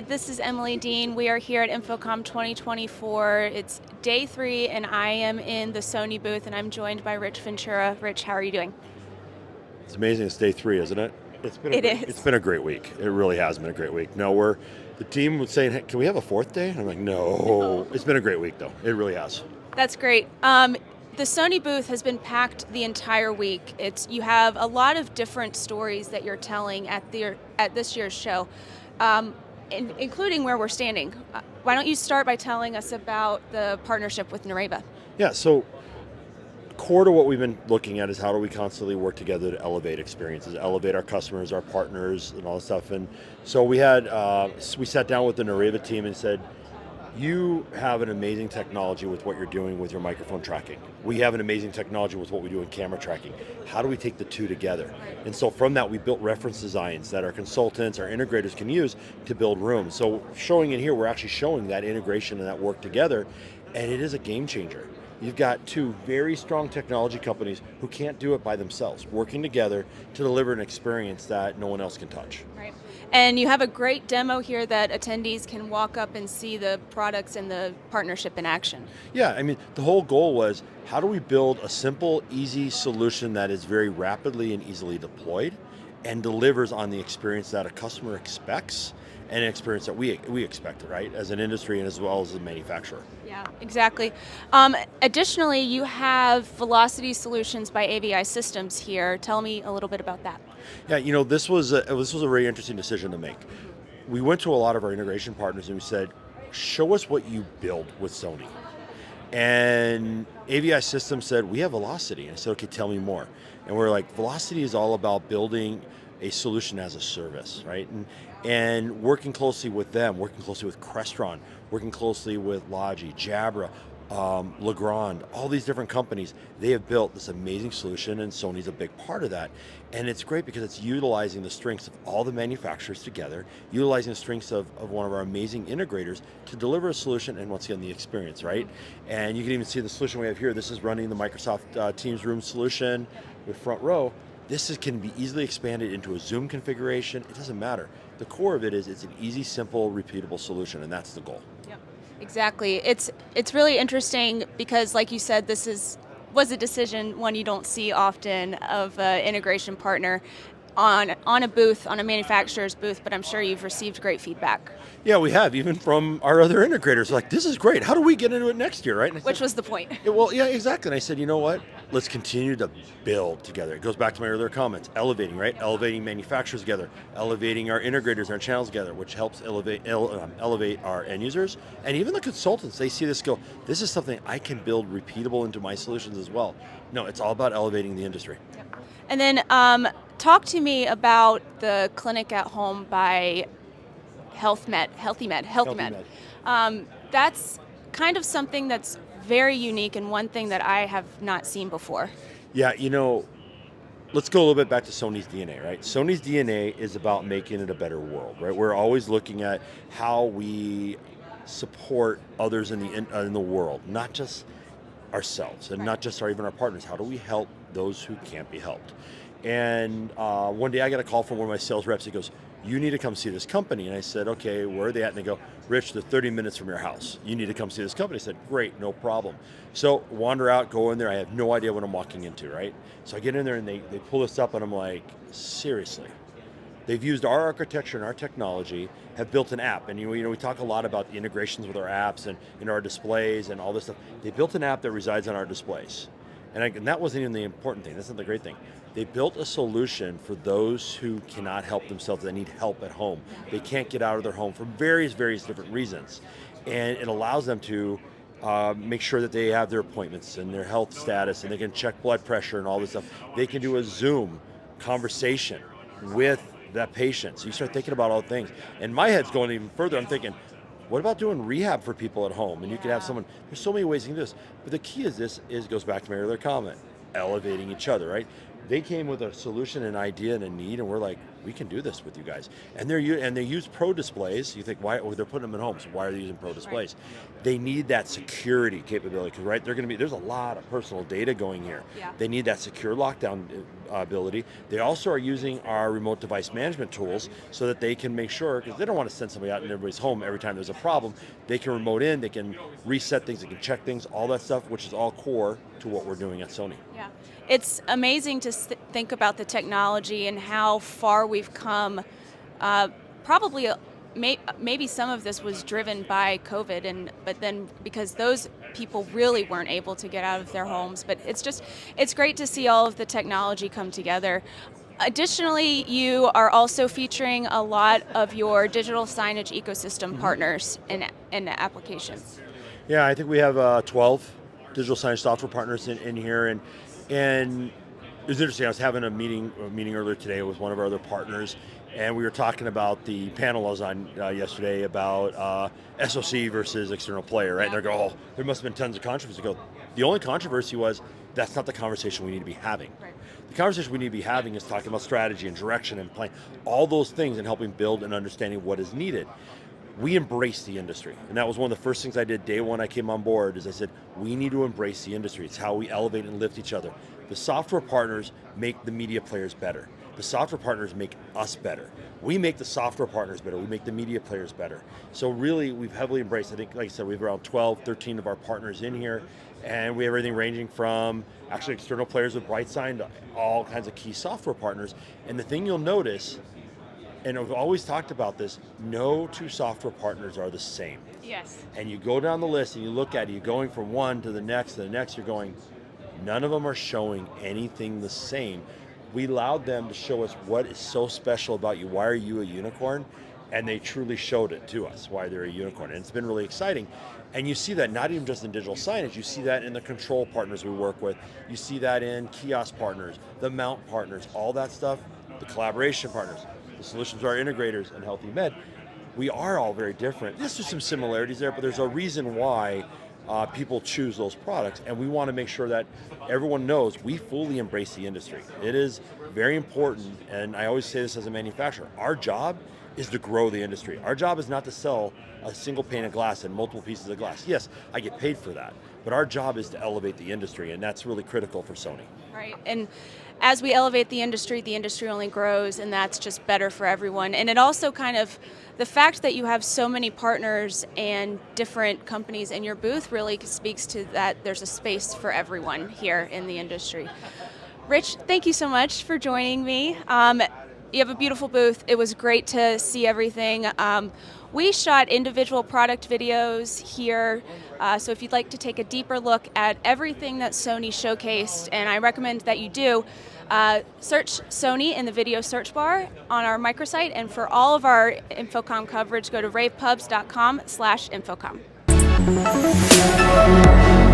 this is Emily Dean. We are here at InfoComm 2024. It's day 3, and I am in the Sony booth, and I'm joined by Rich Ventura. Rich, how are you doing? It's amazing. It's day 3, isn't it? It It's is. been a great week. It really has been a great week. No, the team was saying, hey, can we have a 4th day? And I'm like, no. It's been a great week though. It really has. That's great. The Sony booth has been packed the entire week. You have a lot of different stories that you're telling at this year's show, um, including where we're standing. Why don't you start by telling us about the partnership with Nareva? Yeah, so core to what we've been looking at is how do we constantly work together to elevate experiences, elevate our customers, our partners, and all this stuff. And so we sat down with the Nareva team and said, you have an amazing technology with what you're doing with your microphone tracking. We have an amazing technology with what we do in camera tracking. How do we take the two together? And so from that, we built reference designs that our consultants, our integrators can use to build rooms. So showing in here, we're actually showing that integration and that work together, and it is a game changer. You've got two very strong technology companies who can't do it by themselves, working together to deliver an experience that no one else can touch. Right. And you have a great demo here that attendees can walk up and see the products and the partnership in action. Yeah, I mean, the whole goal was how do we build a simple, easy solution that is very rapidly and easily deployed and delivers on the experience that a customer expects and an experience that we expect, right, as an industry and as well as a manufacturer. Yeah, exactly. Additionally, you have Velocity Solutions by AVI Systems here. Tell me a little bit about that. Yeah, this was a very interesting decision to make. We went to a lot of our integration partners and we said, show us what you build with Sony. And AVI Systems said, we have Velocity. And I said, okay, tell me more. And we're like, Velocity is all about building a solution as a service, right? And working closely with them, working closely with Crestron, working closely with Logi, Jabra, Legrand, all these different companies, they have built this amazing solution, and Sony's a big part of that. And it's great because it's utilizing the strengths of all the manufacturers together, utilizing the strengths of one of our amazing integrators to deliver a solution and once again the experience, right? And you can even see the solution we have here. This is running the Microsoft Teams Room solution with Front Row. Can be easily expanded into a Zoom configuration. It doesn't matter. The core of it is it's an easy, simple, repeatable solution, and that's the goal. Yep. Exactly. It's really interesting because, like you said, was a decision one you don't see often of an integration partner on a booth, on a manufacturer's booth, but I'm sure you've received great feedback. Yeah, we have, even from our other integrators, like, this is great. How do we get into it next year, right? Which was the point. Yeah, well, yeah, exactly. And I said, you know what? Let's continue to build together. It goes back to my earlier comments, elevating, right? Elevating manufacturers together, elevating our integrators, our channels together, which helps elevate our end users. And even the consultants, they see this, go, this is something I can build repeatable into my solutions as well. No, it's all about elevating the industry. Yep. And then talk to me about the clinic at home by HealthyMed. That's kind of something that's very unique and one thing that I have not seen before. Yeah, let's go a little bit back to Sony's DNA, right? Sony's DNA is about making it a better world, right? We're always looking at how we support others in the world, not just ourselves and not just even our partners. How do we help those who can't be helped? And one day I got a call from one of my sales reps. He goes, you need to come see this company. And I said, okay, where are they at? And they go, Rich, they're 30 minutes from your house. You need to come see this company. I said, great, no problem. So wander out, go in there. I have no idea what I'm walking into, right? So I get in there and they pull this up and I'm like, seriously? They've used our architecture and our technology, have built an app. And we talk a lot about the integrations with our apps and our displays and all this stuff. They built an app that resides on our displays. And that wasn't even the important thing. That's not the great thing. They built a solution for those who cannot help themselves, that need help at home. They can't get out of their home for various different reasons. And it allows them to make sure that they have their appointments and their health status, and they can check blood pressure and all this stuff. They can do a Zoom conversation with that patient. So you start thinking about all the things. And my head's going even further. I'm thinking, what about doing rehab for people at home? And you could have someone, there's so many ways you can do this. But the key goes back to my earlier comment, elevating each other, right? They came with a solution, an idea, and a need, and we're like, we can do this with you guys. And they use pro displays. You think, why? Oh, they're putting them in homes. Why are they using pro displays? Right. They need that security capability, because right, there's a lot of personal data going here. Yeah. They need that secure lockdown ability. They also are using our remote device management tools so that they can make sure, because they don't want to send somebody out in everybody's home every time there's a problem. They can remote in, they can reset things, they can check things, all that stuff, which is all core to what we're doing at Sony. Yeah, it's amazing to think about the technology and how far we've come. Probably, maybe some of this was driven by COVID, but then because those people really weren't able to get out of their homes. But it's great to see all of the technology come together. Additionally, you are also featuring a lot of your digital signage ecosystem partners in the applications. Yeah, I think we have 12 digital signage software partners in here, and it was interesting. I was having a meeting earlier today with one of our other partners, and we were talking about the panel I was on yesterday about SOC versus external player, right? Yeah. And they go, oh, there must have been tons of controversy. I go, the only controversy was that's not the conversation we need to be having. Right. The conversation we need to be having is talking about strategy and direction and plan, all those things, and helping build and understanding what is needed. We embrace the industry, and that was one of the first things I did day one I came on board. Is I said we need to embrace the industry. It's how we elevate and lift each other. The software partners make the media players better. The software partners make us better. We make the software partners better. We make the media players better. So really, we've heavily embraced. I think, like I said, we have around 12, 13 of our partners in here, and we have everything ranging from actually external players with BrightSign to all kinds of key software partners. And the thing you'll notice, and I've always talked about this, no two software partners are the same. Yes. And you go down the list and you look at it, you're going from one to the next, you're going, none of them are showing anything the same. We allowed them to show us what is so special about you. Why are you a unicorn? And they truly showed it to us, why they're a unicorn. And it's been really exciting. And you see that not even just in digital signage, you see that in the control partners we work with. You see that in kiosk partners, the mount partners, all that stuff, the collaboration partners, the solutions to our integrators, and HealthyMed. We are all very different. There's just some similarities there, but there's a reason why people choose those products, and we want to make sure that everyone knows we fully embrace the industry. It is very important, and I always say this as a manufacturer, our job is to grow the industry. Our job is not to sell a single pane of glass and multiple pieces of glass. Yes, I get paid for that, but our job is to elevate the industry, and that's really critical for Sony. Right, and as we elevate the industry only grows, and that's just better for everyone. And it also kind of, the fact that you have so many partners and different companies in your booth really speaks to that there's a space for everyone here in the industry. Rich, thank you so much for joining me. You have a beautiful booth. It was great to see everything. We shot individual product videos here, so if you'd like to take a deeper look at everything that Sony showcased, and I recommend that you do, search Sony in the video search bar on our microsite, and for all of our InfoComm coverage, go to ravepubs.com/InfoComm.